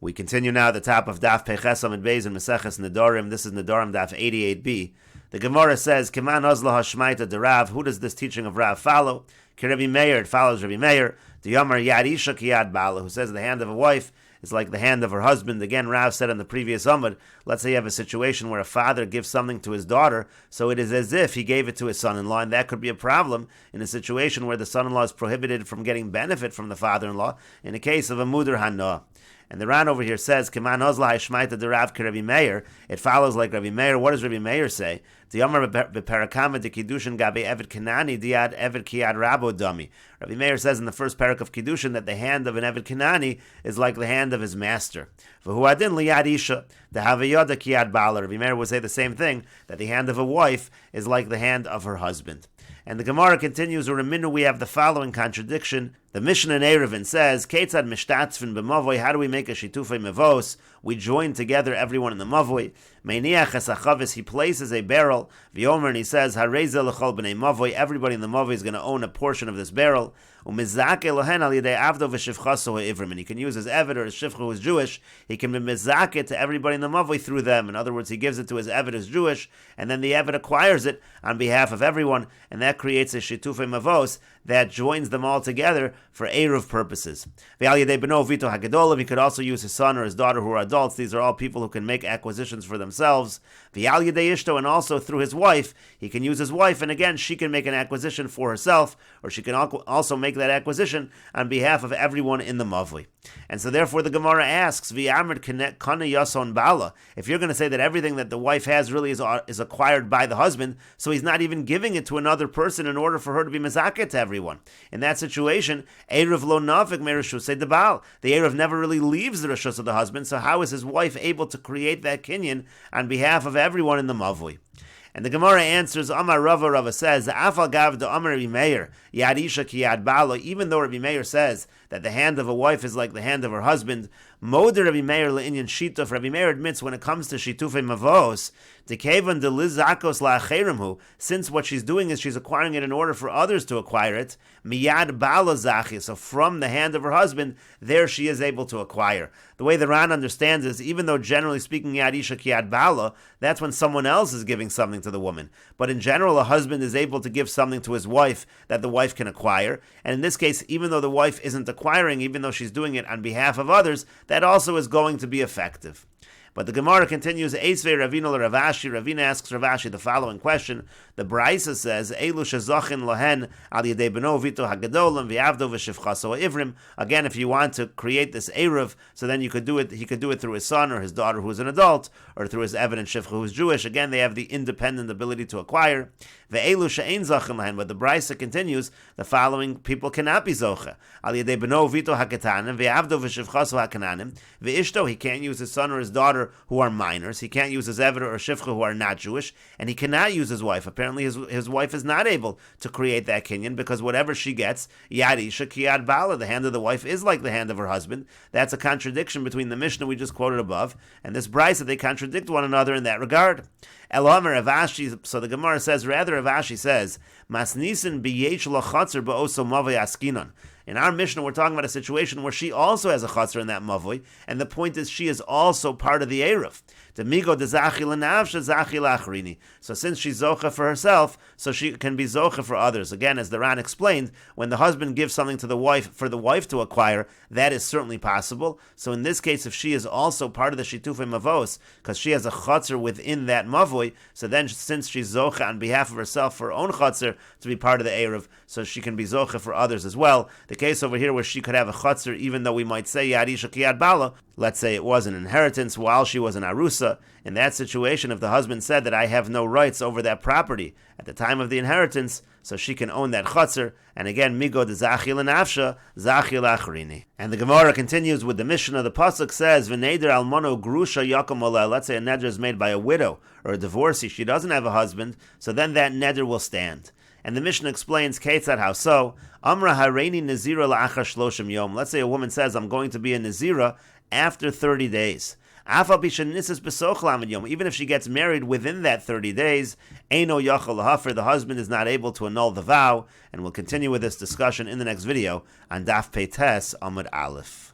We continue now at the top of Daf Pechesam and Beis and Meseches Nedarim. This is Nedarim Daf 88b. The Gemara says, Keman Ozla Hashmaita de Rav. Who does this teaching of Rav follow? Ki Rabbi Meir, it follows Rabbi Meir. The Yamar Yad Isha Ki Yad Bala, who says the hand of a wife is like the hand of her husband. Again, Rav said in the previous Amud, let's say you have a situation where a father gives something to his daughter, so it is as if he gave it to his son-in-law, and that could be a problem in a situation where the son-in-law is prohibited from getting benefit from the father-in-law, in the case of a Muder Hana. And the Ran over here says, Keman Ozla Hashmaita de Rav Ki Rabbi Meir. It follows like Rabbi Meir. What does Rabbi Meir say? The Yomar beparakama de Kiddushin gabe Eved Kanani diad Eved Kiyad Rabo Dami. Rabbi Meir says in the first parak of Kiddushin that the hand of an Eved Kanani is like the hand of his master. V'hu adin liyad isha the havayoda kiyad bala. Rabbi Meir would say the same thing, that the hand of a wife is like the hand of her husband. And the Gemara continues, or in we have the following contradiction. The Mishnah in Erevin says, Ketzad mishtatzvin b'mavoi, how do we make a shitufei mevos? We join together everyone in the mavoi. Meiniach esachavis, he places a barrel. V'yomer, and he says, Hareze l'chol b'nei mavoi, everybody in the mavoi is going to own a portion of this barrel. Umizake lohen al yedei avdo v'shivchaso ha'ivrim, and he can use his eved or his shivcha who is Jewish. He can be mizake to everybody in the mavoi through them. In other words, he gives it to his eved who's Jewish, and then the eved acquires it on behalf of everyone, and that creates a shitufei mavos that joins them all together for Eruv purposes. He could also use his son or his daughter who are adults. These are all people who can make acquisitions for themselves. And also through his wife, he can use his wife, and again, she can make an acquisition for herself, or she can also make that acquisition on behalf of everyone in the Mavli. And so therefore the Gemara asks, if you're going to say that everything that the wife has really is acquired by the husband, so he's not even giving it to another person in order for her to be mezaket to everyone. In that situation, Erev lo nafik mereshusei de Baal. The Erev never really leaves the reshus of the husband, so how is his wife able to create that kinyan on behalf of everyone in the Mavli? And the Gemara answers, Amar Rava says, Afal gav de Amar Rabbi Meir, Yad Isha ki Yad Bala, even though Rabbi Meir says that the hand of a wife is like the hand of her husband, Moder Rabbi Meir le'inyan shituf, Rabbi Meir admits when it comes to shitufei mavos, Dekevan de lizakos la'acherimhu, since what she's doing is she's acquiring it in order for others to acquire it, miyad bala zachi, so from the hand of her husband, there she is able to acquire. The way the Ran understands is, even though generally speaking Yad Isha ki Yad Bala, that's when someone else is giving something to the woman. But in general, a husband is able to give something to his wife that the wife can acquire. And in this case, even though the wife isn't acquiring, even though she's doing it on behalf of others, that also is going to be effective. But the Gemara continues, Eisvei Ravina Ravashi. Ravina asks Ravashi the following question. The Braisa says, Elu shezachin lohen al yedei beno vito hagadolim v'avdo v'shivchaso ivrim. Again, if you want to create this Eruv, so then you could do it. He could do it through his son or his daughter who is an adult, or through his Eved and Shivcha who is Jewish. Again, they have the independent ability to acquire. Ve'elu she'ein zachin lohen. But the Braisa continues, the following people cannot be zocha. Al yedei beno vito hakatanim v'avdo v'shivchaso hakananim v'ishto. He can't use his son or his daughter who are minors. He can't use his Eved or Shivcha who are not Jewish, and he cannot use his wife. Apparently his wife is not able to create that kinyan, because whatever she gets, Yad Isha ki Yad Bala, the hand of the wife is like the hand of her husband. That's a contradiction between the Mishnah we just quoted above and this Brisa. They contradict one another in that regard. Elomer Avashi, so the Gemara says, rather Avashi says, Masnisin biyesh lachatzer ba'oso mavei askinon. In our Mishnah, we're talking about a situation where she also has a chatzar in that mavoi, and the point is she is also part of the Eruv. So since she's zocha for herself, so she can be zocha for others. Again, as the Ran explained, when the husband gives something to the wife for the wife to acquire, that is certainly possible. So in this case, if she is also part of the shitufei mavos, because she has a chatzar within that mavoi, so then since she's zocha on behalf of herself for her own chatzar to be part of the Eruv, so she can be zocha for others as well. The case over here where she could have a chatzar, even though we might say Yad Isha ki Yad Bala, let's say it was an inheritance while she was an arusa. In that situation, if the husband said that I have no rights over that property at the time of the inheritance, so she can own that chatzar, and again, migo de zachi l'nafsha, zachi l'achrini. And the Gemara continues with the Mishnah. The pasuk says, "V'neder almono grusha yakom oleh." Let's say a neder is made by a widow or a divorcee; she doesn't have a husband, so then that neder will stand. And the Mishnah explains, Ketzad, how so? Amra hareini nazira la'achar shloshim yom. Let's say a woman says, I'm going to be a nazira after 30 days. Even if she gets married within that 30 days, Eino Yachal Hafer, the husband is not able to annul the vow. And we'll continue with this discussion in the next video on Daf Peites Amud Aleph.